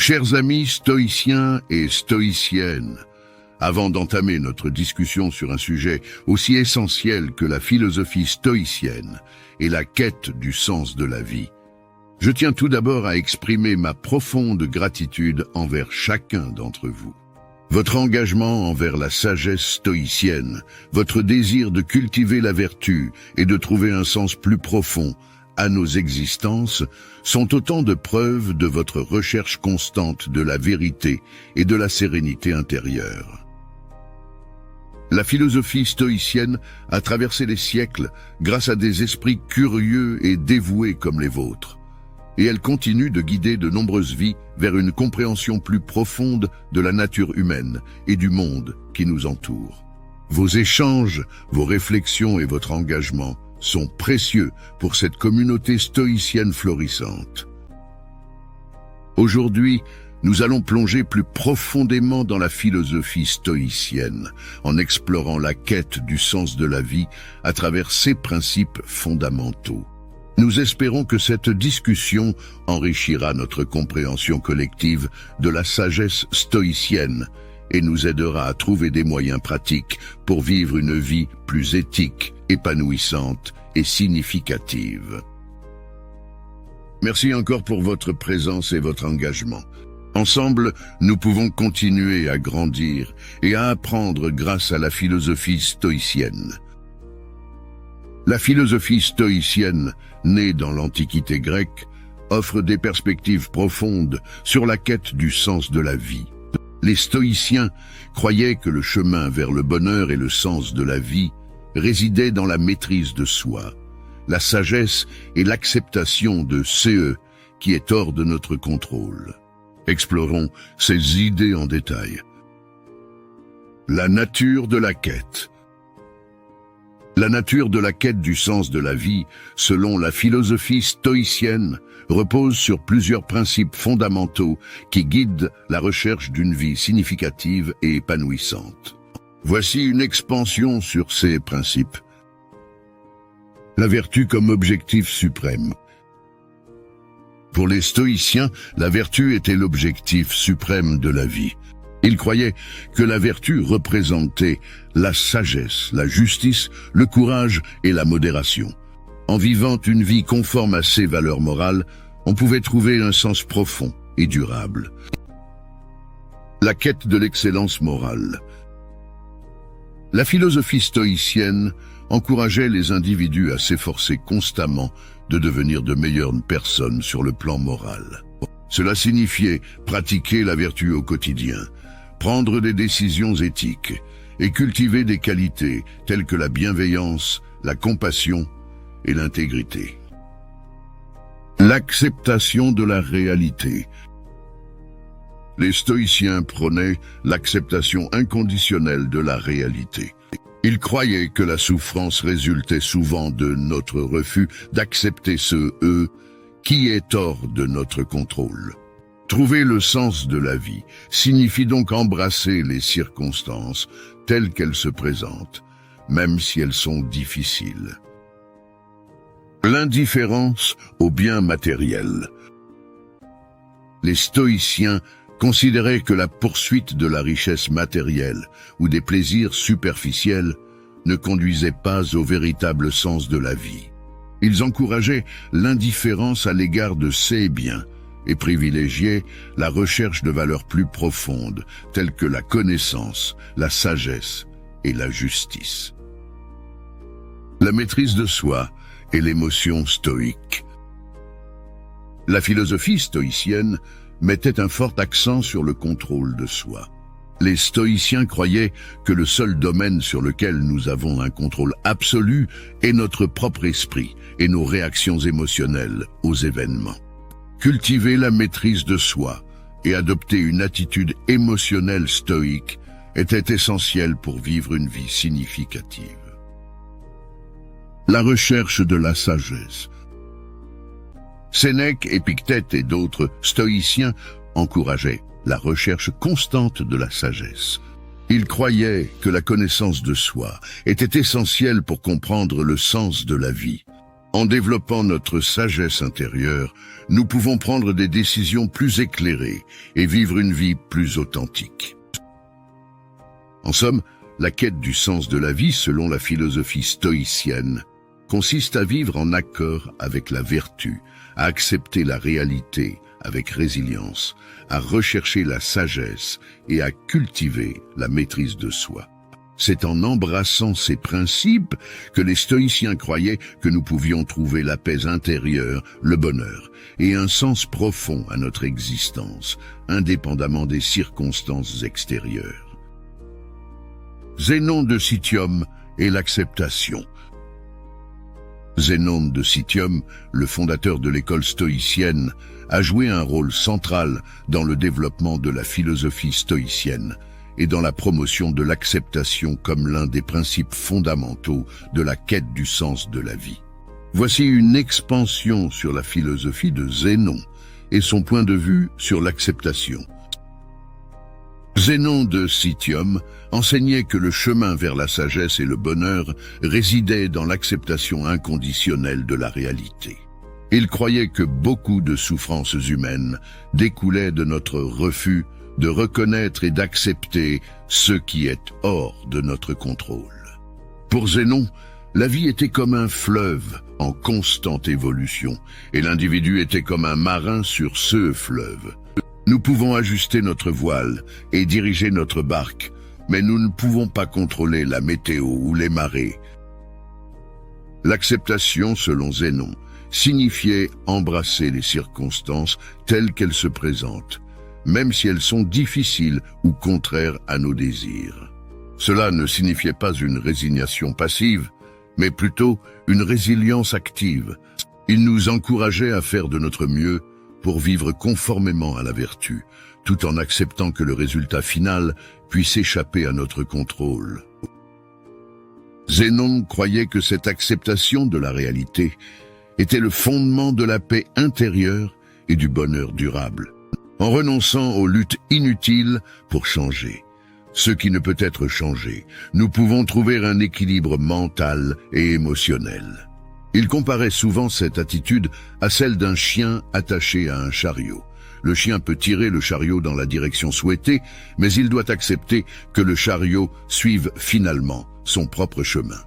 Chers amis stoïciens et stoïciennes, avant d'entamer notre discussion sur un sujet aussi essentiel que la philosophie stoïcienne et la quête du sens de la vie, je tiens tout d'abord à exprimer ma profonde gratitude envers chacun d'entre vous. Votre engagement envers la sagesse stoïcienne, votre désir de cultiver la vertu et de trouver un sens plus profond à nos existences sont autant de preuves de votre recherche constante de la vérité et de la sérénité intérieure. La philosophie stoïcienne a traversé les siècles grâce à des esprits curieux et dévoués comme les vôtres, et elle continue de guider de nombreuses vies vers une compréhension plus profonde de la nature humaine et du monde qui nous entoure. Vos échanges, vos réflexions et votre engagement sont précieux pour cette communauté stoïcienne florissante. Aujourd'hui, nous allons plonger plus profondément dans la philosophie stoïcienne, en explorant la quête du sens de la vie à travers ses principes fondamentaux. Nous espérons que cette discussion enrichira notre compréhension collective de la sagesse stoïcienne et nous aidera à trouver des moyens pratiques pour vivre une vie plus éthique, épanouissante et significative. Merci encore pour votre présence et votre engagement. Ensemble, nous pouvons continuer à grandir et à apprendre grâce à la philosophie stoïcienne. La philosophie stoïcienne, née dans l'Antiquité grecque, offre des perspectives profondes sur la quête du sens de la vie. Les stoïciens croyaient que le chemin vers le bonheur et le sens de la vie résidait dans la maîtrise de soi, la sagesse et l'acceptation de ce qui est hors de notre contrôle. Explorons ces idées en détail. La nature de la quête. La nature de la quête du sens de la vie, selon la philosophie stoïcienne, repose sur plusieurs principes fondamentaux qui guident la recherche d'une vie significative et épanouissante. Voici une expansion sur ces principes. La vertu comme objectif suprême. Pour les stoïciens, la vertu était l'objectif suprême de la vie. Ils croyaient que la vertu représentait la sagesse, la justice, le courage et la modération. En vivant une vie conforme à ces valeurs morales, on pouvait trouver un sens profond et durable. La quête de l'excellence morale. La philosophie stoïcienne encourageait les individus à s'efforcer constamment de devenir de meilleures personnes sur le plan moral. Cela signifiait pratiquer la vertu au quotidien, prendre des décisions éthiques et cultiver des qualités telles que la bienveillance, la compassion et l'intégrité. L'acceptation de la réalité. Les stoïciens prônaient l'acceptation inconditionnelle de la réalité. Ils croyaient que la souffrance résultait souvent de notre refus d'accepter ce « qui est hors de notre contrôle ». Trouver le sens de la vie signifie donc embrasser les circonstances telles qu'elles se présentent, même si elles sont difficiles. L'indifférence au bien matériel. Les stoïciens considéraient que la poursuite de la richesse matérielle ou des plaisirs superficiels ne conduisait pas au véritable sens de la vie. Ils encourageaient l'indifférence à l'égard de ces biens et privilégiaient la recherche de valeurs plus profondes, telles que la connaissance, la sagesse et la justice. La maîtrise de soi et l'émotion stoïque. La philosophie stoïcienne mettait un fort accent sur le contrôle de soi. Les stoïciens croyaient que le seul domaine sur lequel nous avons un contrôle absolu est notre propre esprit et nos réactions émotionnelles aux événements. Cultiver la maîtrise de soi et adopter une attitude émotionnelle stoïque était essentiel pour vivre une vie significative. La recherche de la sagesse. Sénèque, Épictète et d'autres stoïciens encourageaient la recherche constante de la sagesse. Ils croyaient que la connaissance de soi était essentielle pour comprendre le sens de la vie. En développant notre sagesse intérieure, nous pouvons prendre des décisions plus éclairées et vivre une vie plus authentique. En somme, la quête du sens de la vie, selon la philosophie stoïcienne, consiste à vivre en accord avec la vertu, à accepter la réalité avec résilience, à rechercher la sagesse et à cultiver la maîtrise de soi. C'est en embrassant ces principes que les stoïciens croyaient que nous pouvions trouver la paix intérieure, le bonheur et un sens profond à notre existence, indépendamment des circonstances extérieures. Zénon de Citium et l'acceptation. Zénon de Citium, le fondateur de l'école stoïcienne, a joué un rôle central dans le développement de la philosophie stoïcienne et dans la promotion de l'acceptation comme l'un des principes fondamentaux de la quête du sens de la vie. Voici une expansion sur la philosophie de Zénon et son point de vue sur l'acceptation. Zénon de Citium enseignait que le chemin vers la sagesse et le bonheur résidait dans l'acceptation inconditionnelle de la réalité. Il croyait que beaucoup de souffrances humaines découlaient de notre refus de reconnaître et d'accepter ce qui est hors de notre contrôle. Pour Zénon, la vie était comme un fleuve en constante évolution, et l'individu était comme un marin sur ce fleuve. Nous pouvons ajuster notre voile et diriger notre barque, mais nous ne pouvons pas contrôler la météo ou les marées. L'acceptation, selon Zénon, signifiait embrasser les circonstances telles qu'elles se présentent, même si elles sont difficiles ou contraires à nos désirs. Cela ne signifiait pas une résignation passive, mais plutôt une résilience active. Il nous encourageait à faire de notre mieux pour vivre conformément à la vertu, tout en acceptant que le résultat final puisse échapper à notre contrôle. Zénon croyait que cette acceptation de la réalité était le fondement de la paix intérieure et du bonheur durable. En renonçant aux luttes inutiles pour changer ce qui ne peut être changé, nous pouvons trouver un équilibre mental et émotionnel. Il comparait souvent cette attitude à celle d'un chien attaché à un chariot. Le chien peut tirer le chariot dans la direction souhaitée, mais il doit accepter que le chariot suive finalement son propre chemin.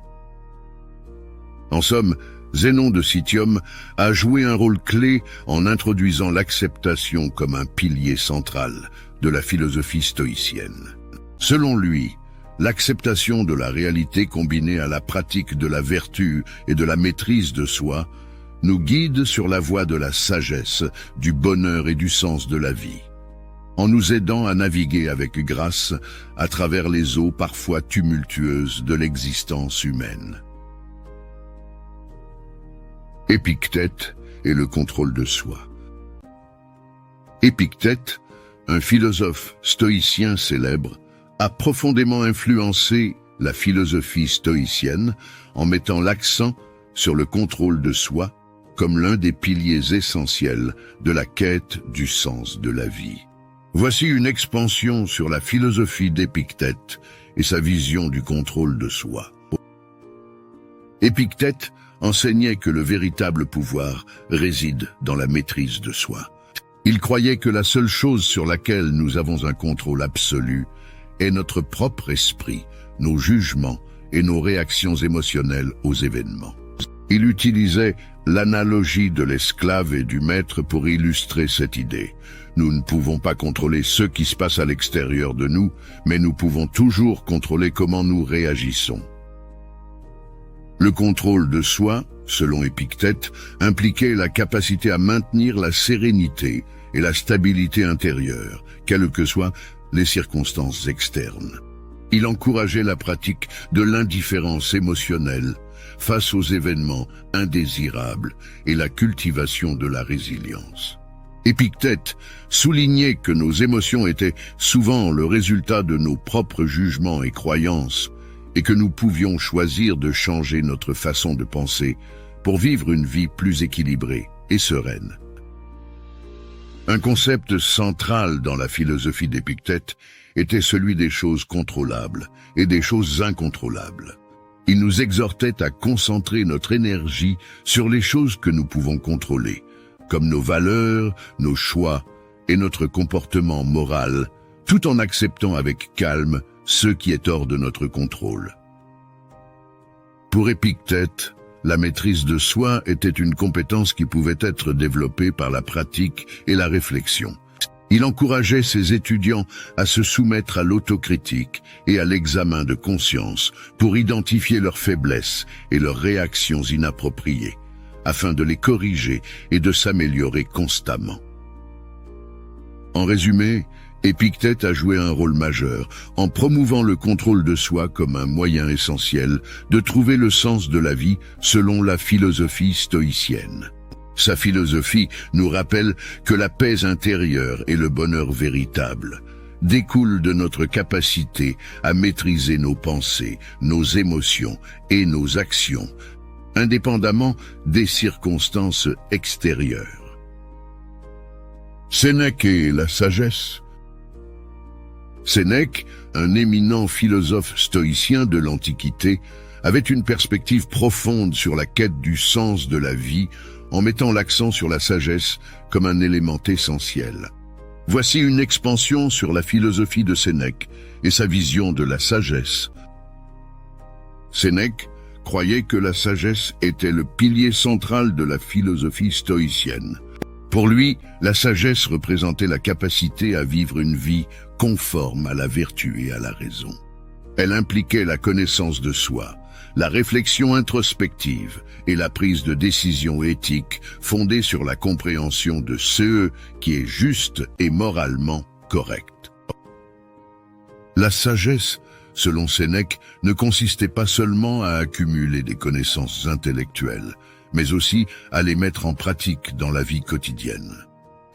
En somme, Zénon de Citium a joué un rôle clé en introduisant l'acceptation comme un pilier central de la philosophie stoïcienne. Selon lui, l'acceptation de la réalité combinée à la pratique de la vertu et de la maîtrise de soi nous guide sur la voie de la sagesse, du bonheur et du sens de la vie, en nous aidant à naviguer avec grâce à travers les eaux parfois tumultueuses de l'existence humaine. Épictète et le contrôle de soi. Épictète, un philosophe stoïcien célèbre, a profondément influencé la philosophie stoïcienne en mettant l'accent sur le contrôle de soi comme l'un des piliers essentiels de la quête du sens de la vie. Voici une expansion sur la philosophie d'Épictète et sa vision du contrôle de soi. Épictète enseignait que le véritable pouvoir réside dans la maîtrise de soi. Il croyait que la seule chose sur laquelle nous avons un contrôle absolu est notre propre esprit, nos jugements et nos réactions émotionnelles aux événements. Il utilisait l'analogie de l'esclave et du maître pour illustrer cette idée. Nous ne pouvons pas contrôler ce qui se passe à l'extérieur de nous, mais nous pouvons toujours contrôler comment nous réagissons. Le contrôle de soi, selon Épictète, impliquait la capacité à maintenir la sérénité et la stabilité intérieure, quelles que soient les circonstances externes. Il encourageait la pratique de l'indifférence émotionnelle face aux événements indésirables et la cultivation de la résilience. Épictète soulignait que nos émotions étaient souvent le résultat de nos propres jugements et croyances et que nous pouvions choisir de changer notre façon de penser pour vivre une vie plus équilibrée et sereine. Un concept central dans la philosophie d'Épictète était celui des choses contrôlables et des choses incontrôlables. Il nous exhortait à concentrer notre énergie sur les choses que nous pouvons contrôler, comme nos valeurs, nos choix et notre comportement moral, tout en acceptant avec calme ce qui est hors de notre contrôle. Pour Épictète, la maîtrise de soi était une compétence qui pouvait être développée par la pratique et la réflexion. Il encourageait ses étudiants à se soumettre à l'autocritique et à l'examen de conscience pour identifier leurs faiblesses et leurs réactions inappropriées, afin de les corriger et de s'améliorer constamment. En résumé, Épictète a joué un rôle majeur en promouvant le contrôle de soi comme un moyen essentiel de trouver le sens de la vie selon la philosophie stoïcienne. Sa philosophie nous rappelle que la paix intérieure et le bonheur véritable découlent de notre capacité à maîtriser nos pensées, nos émotions et nos actions, indépendamment des circonstances extérieures. Sénèque et la sagesse. Sénèque, un éminent philosophe stoïcien de l'Antiquité, avait une perspective profonde sur la quête du sens de la vie en mettant l'accent sur la sagesse comme un élément essentiel. Voici une expansion sur la philosophie de Sénèque et sa vision de la sagesse. Sénèque croyait que la sagesse était le pilier central de la philosophie stoïcienne. Pour lui, la sagesse représentait la capacité à vivre une vie conforme à la vertu et à la raison. Elle impliquait la connaissance de soi, la réflexion introspective et la prise de décision éthique fondée sur la compréhension de ce qui est juste et moralement correct. La sagesse, selon Sénèque, ne consistait pas seulement à accumuler des connaissances intellectuelles, mais aussi à les mettre en pratique dans la vie quotidienne.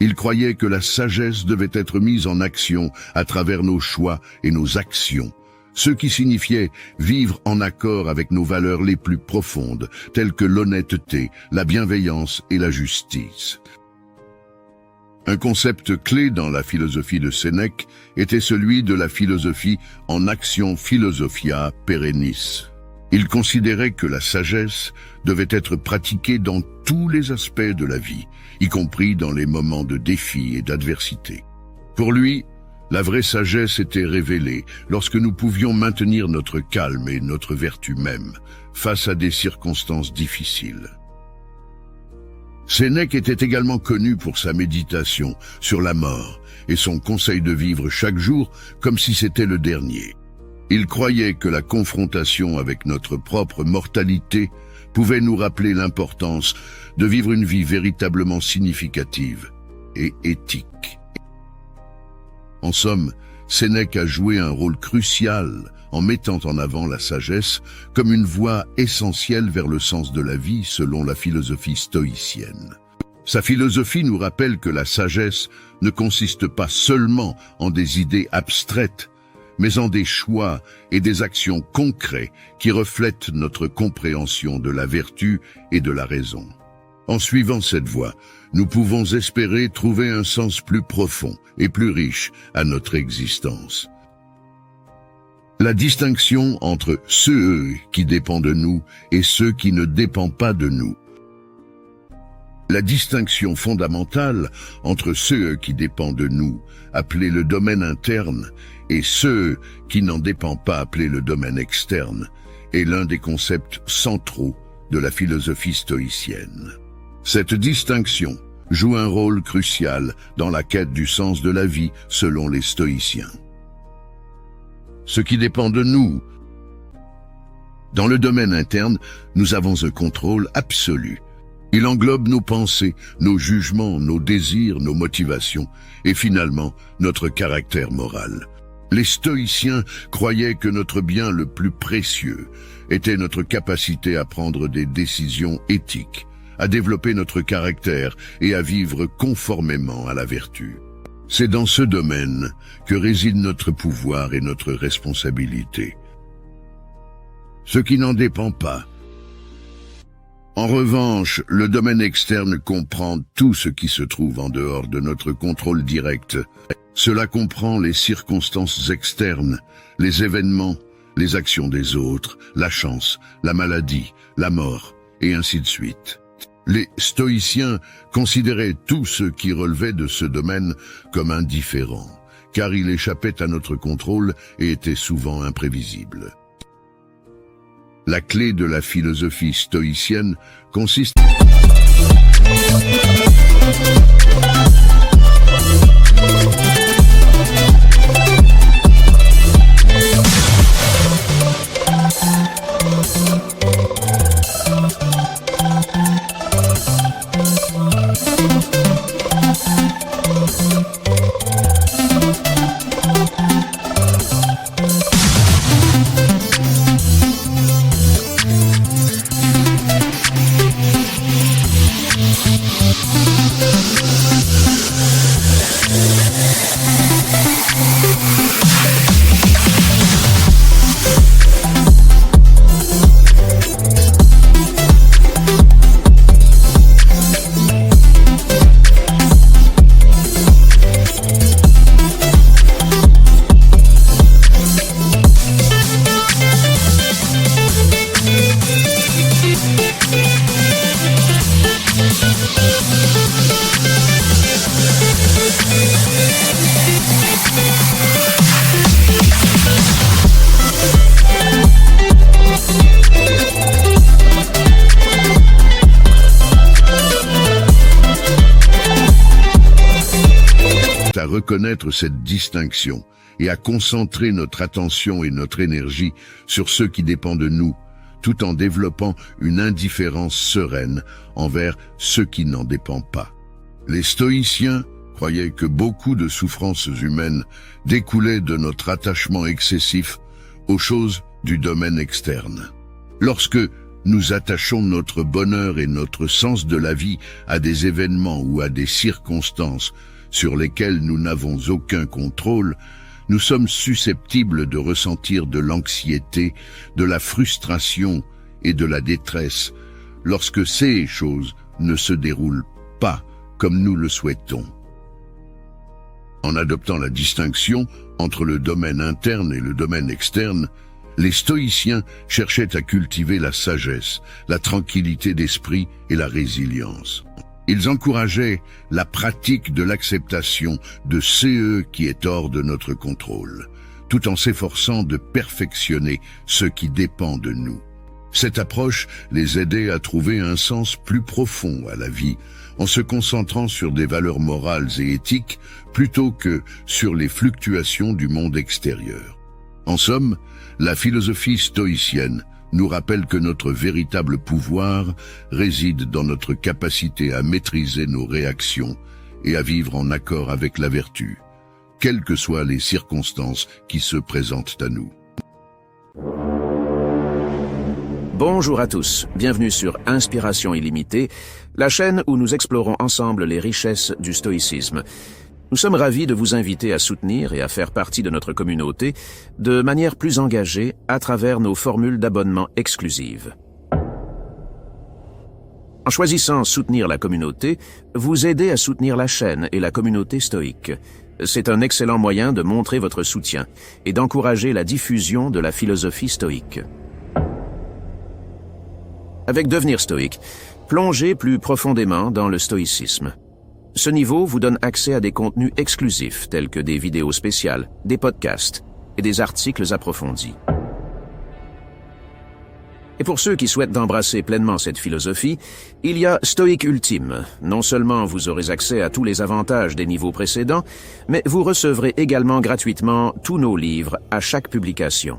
Il croyait que la sagesse devait être mise en action à travers nos choix et nos actions, ce qui signifiait vivre en accord avec nos valeurs les plus profondes, telles que l'honnêteté, la bienveillance et la justice. Un concept clé dans la philosophie de Sénèque était celui de la philosophie en action philosophia perennis. Il considérait que la sagesse devait être pratiquée dans tous les aspects de la vie, y compris dans les moments de défi et d'adversité. Pour lui, la vraie sagesse était révélée lorsque nous pouvions maintenir notre calme et notre vertu même face à des circonstances difficiles. Sénèque était également connu pour sa méditation sur la mort et son conseil de vivre chaque jour comme si c'était le dernier. Il croyait que la confrontation avec notre propre mortalité pouvait nous rappeler l'importance de vivre une vie véritablement significative et éthique. En somme, Sénèque a joué un rôle crucial en mettant en avant la sagesse comme une voie essentielle vers le sens de la vie selon la philosophie stoïcienne. Sa philosophie nous rappelle que la sagesse ne consiste pas seulement en des idées abstraites, mais en des choix et des actions concrets qui reflètent notre compréhension de la vertu et de la raison. En suivant cette voie, nous pouvons espérer trouver un sens plus profond et plus riche à notre existence. La distinction entre ceux qui dépendent de nous et ceux qui ne dépendent pas de nous. La distinction fondamentale entre ceux qui dépendent de nous, appelé le domaine interne, et ceux qui n'en dépendent pas, appelé le domaine externe, est l'un des concepts centraux de la philosophie stoïcienne. Cette distinction joue un rôle crucial dans la quête du sens de la vie selon les stoïciens. Ce qui dépend de nous. Dans le domaine interne, nous avons un contrôle absolu. Il englobe nos pensées, nos jugements, nos désirs, nos motivations et finalement notre caractère moral. Les stoïciens croyaient que notre bien le plus précieux était notre capacité à prendre des décisions éthiques, à développer notre caractère et à vivre conformément à la vertu. C'est dans ce domaine que réside notre pouvoir et notre responsabilité. Ce qui n'en dépend pas. En revanche, le domaine externe comprend tout ce qui se trouve en dehors de notre contrôle direct. Cela comprend les circonstances externes, les événements, les actions des autres, la chance, la maladie, la mort, et ainsi de suite. Les stoïciens considéraient tout ce qui relevait de ce domaine comme indifférent, car il échappait à notre contrôle et était souvent imprévisible. La clé de la philosophie stoïcienne consiste à reconnaître cette distinction et à concentrer notre attention et notre énergie sur ce qui dépend de nous, tout en développant une indifférence sereine envers ce qui n'en dépend pas. Les stoïciens croyaient que beaucoup de souffrances humaines découlaient de notre attachement excessif aux choses du domaine externe. Lorsque nous attachons notre bonheur et notre sens de la vie à des événements ou à des circonstances sur lesquelles nous n'avons aucun contrôle, nous sommes susceptibles de ressentir de l'anxiété, de la frustration et de la détresse lorsque ces choses ne se déroulent pas comme nous le souhaitons. En adoptant la distinction entre le domaine interne et le domaine externe, les stoïciens cherchaient à cultiver la sagesse, la tranquillité d'esprit et la résilience. Ils encourageaient la pratique de l'acceptation de ce qui est hors de notre contrôle, tout en s'efforçant de perfectionner ce qui dépend de nous. Cette approche les aidait à trouver un sens plus profond à la vie, en se concentrant sur des valeurs morales et éthiques plutôt que sur les fluctuations du monde extérieur. En somme, la philosophie stoïcienne nous rappelle que notre véritable pouvoir réside dans notre capacité à maîtriser nos réactions et à vivre en accord avec la vertu, quelles que soient les circonstances qui se présentent à nous. Bonjour à tous, bienvenue sur Inspiration illimitée, la chaîne où nous explorons ensemble les richesses du stoïcisme. Nous sommes ravis de vous inviter à soutenir et à faire partie de notre communauté de manière plus engagée à travers nos formules d'abonnement exclusives. En choisissant soutenir la communauté, vous aidez à soutenir la chaîne et la communauté stoïque. C'est un excellent moyen de montrer votre soutien et d'encourager la diffusion de la philosophie stoïque. Avec Devenir stoïque, plongez plus profondément dans le stoïcisme. Ce niveau vous donne accès à des contenus exclusifs tels que des vidéos spéciales, des podcasts et des articles approfondis. Et pour ceux qui souhaitent embrasser pleinement cette philosophie, il y a Stoïque Ultime. Non seulement vous aurez accès à tous les avantages des niveaux précédents, mais vous recevrez également gratuitement tous nos livres à chaque publication.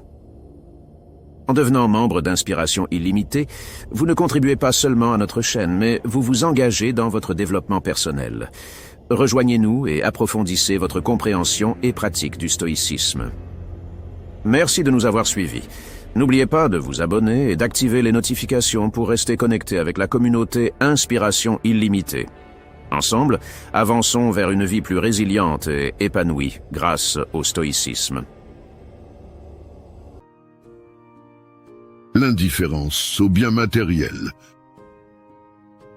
En devenant membre d'Inspiration illimitée, vous ne contribuez pas seulement à notre chaîne, mais vous vous engagez dans votre développement personnel. Rejoignez-nous et approfondissez votre compréhension et pratique du stoïcisme. Merci de nous avoir suivis. N'oubliez pas de vous abonner et d'activer les notifications pour rester connecté avec la communauté Inspiration illimitée. Ensemble, avançons vers une vie plus résiliente et épanouie grâce au stoïcisme. L'indifférence au bien matériel.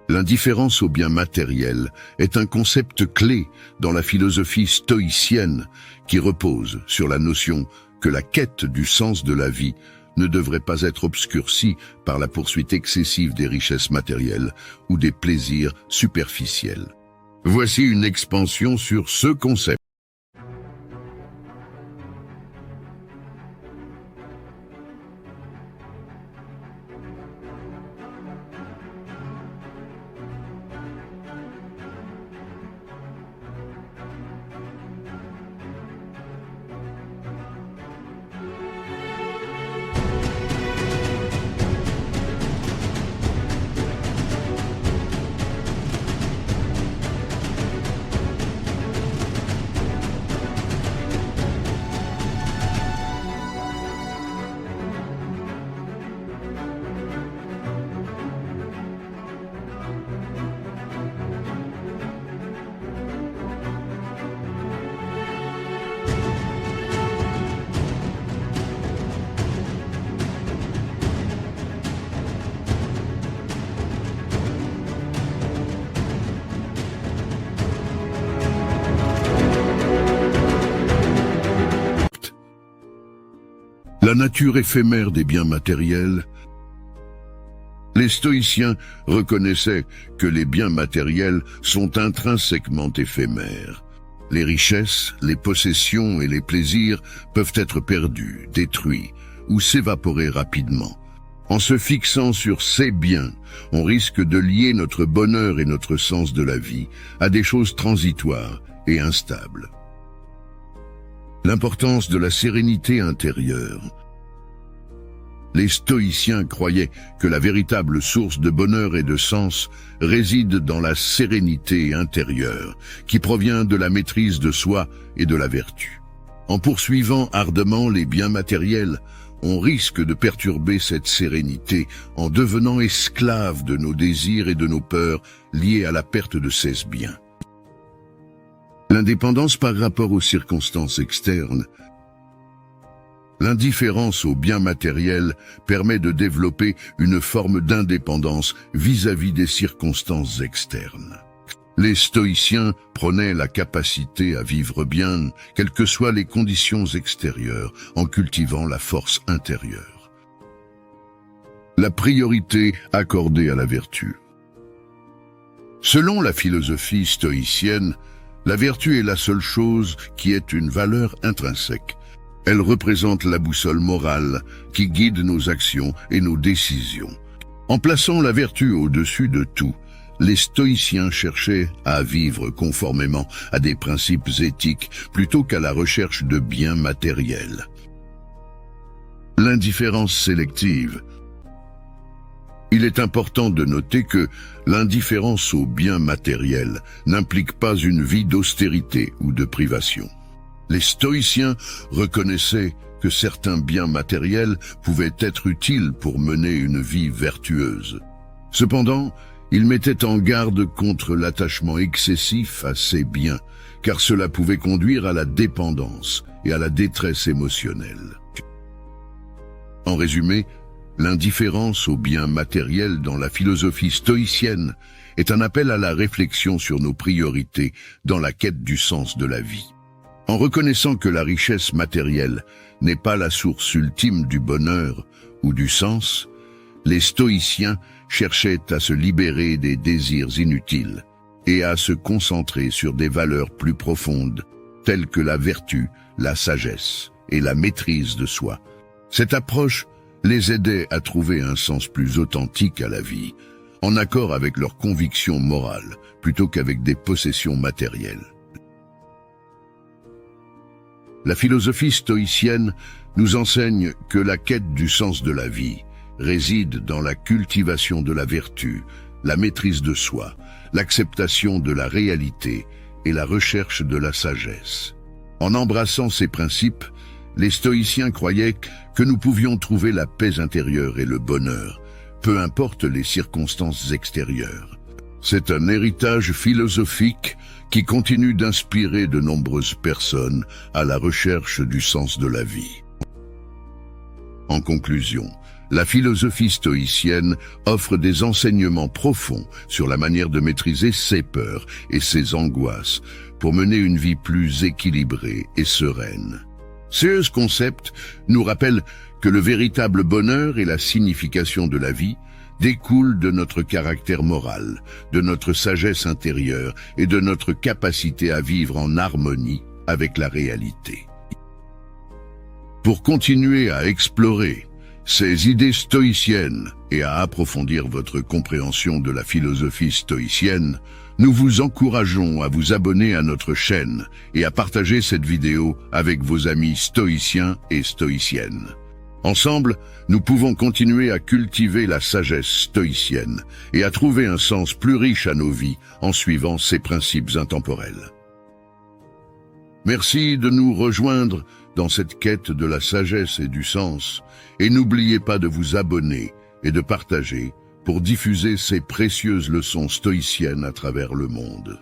L'indifférence au bien matériel est un concept clé dans la philosophie stoïcienne qui repose sur la notion que la quête du sens de la vie ne devrait pas être obscurcie par la poursuite excessive des richesses matérielles ou des plaisirs superficiels. Voici une expansion sur ce concept. La nature éphémère des biens matériels. Les stoïciens reconnaissaient que les biens matériels sont intrinsèquement éphémères. Les richesses, les possessions et les plaisirs peuvent être perdus, détruits ou s'évaporer rapidement. En se fixant sur ces biens, on risque de lier notre bonheur et notre sens de la vie à des choses transitoires et instables. L'importance de la sérénité intérieure. Les stoïciens croyaient que la véritable source de bonheur et de sens réside dans la sérénité intérieure, qui provient de la maîtrise de soi et de la vertu. En poursuivant ardemment les biens matériels, on risque de perturber cette sérénité en devenant esclave de nos désirs et de nos peurs liés à la perte de ces biens. L'indépendance par rapport aux circonstances externes. L'indifférence aux biens matériels permet de développer une forme d'indépendance vis-à-vis des circonstances externes. Les stoïciens prônaient la capacité à vivre bien, quelles que soient les conditions extérieures, en cultivant la force intérieure. La priorité accordée à la vertu. Selon la philosophie stoïcienne, la vertu est la seule chose qui ait une valeur intrinsèque. Elle représente la boussole morale qui guide nos actions et nos décisions. En plaçant la vertu au-dessus de tout, les stoïciens cherchaient à vivre conformément à des principes éthiques plutôt qu'à la recherche de biens matériels. L'indifférence sélective. Il est important de noter que l'indifférence aux biens matériels n'implique pas une vie d'austérité ou de privation. Les stoïciens reconnaissaient que certains biens matériels pouvaient être utiles pour mener une vie vertueuse. Cependant, ils mettaient en garde contre l'attachement excessif à ces biens, car cela pouvait conduire à la dépendance et à la détresse émotionnelle. En résumé, l'indifférence aux biens matériels dans la philosophie stoïcienne est un appel à la réflexion sur nos priorités dans la quête du sens de la vie. En reconnaissant que la richesse matérielle n'est pas la source ultime du bonheur ou du sens, les stoïciens cherchaient à se libérer des désirs inutiles et à se concentrer sur des valeurs plus profondes, telles que la vertu, la sagesse et la maîtrise de soi. Cette approche les aidait à trouver un sens plus authentique à la vie, en accord avec leurs convictions morales, plutôt qu'avec des possessions matérielles. La philosophie stoïcienne nous enseigne que la quête du sens de la vie réside dans la cultivation de la vertu, la maîtrise de soi, l'acceptation de la réalité et la recherche de la sagesse. En embrassant ces principes, les stoïciens croyaient que nous pouvions trouver la paix intérieure et le bonheur, peu importe les circonstances extérieures. C'est un héritage philosophique qui continue d'inspirer de nombreuses personnes à la recherche du sens de la vie. En conclusion, la philosophie stoïcienne offre des enseignements profonds sur la manière de maîtriser ses peurs et ses angoisses pour mener une vie plus équilibrée et sereine. Ces concepts nous rappellent que le véritable bonheur et la signification de la vie découlent de notre caractère moral, de notre sagesse intérieure et de notre capacité à vivre en harmonie avec la réalité. Pour continuer à explorer ces idées stoïciennes et à approfondir votre compréhension de la philosophie stoïcienne, nous vous encourageons à vous abonner à notre chaîne et à partager cette vidéo avec vos amis stoïciens et stoïciennes. Ensemble, nous pouvons continuer à cultiver la sagesse stoïcienne et à trouver un sens plus riche à nos vies en suivant ces principes intemporels. Merci de nous rejoindre dans cette quête de la sagesse et du sens, et n'oubliez pas de vous abonner et de partager pour diffuser ces précieuses leçons stoïciennes à travers le monde.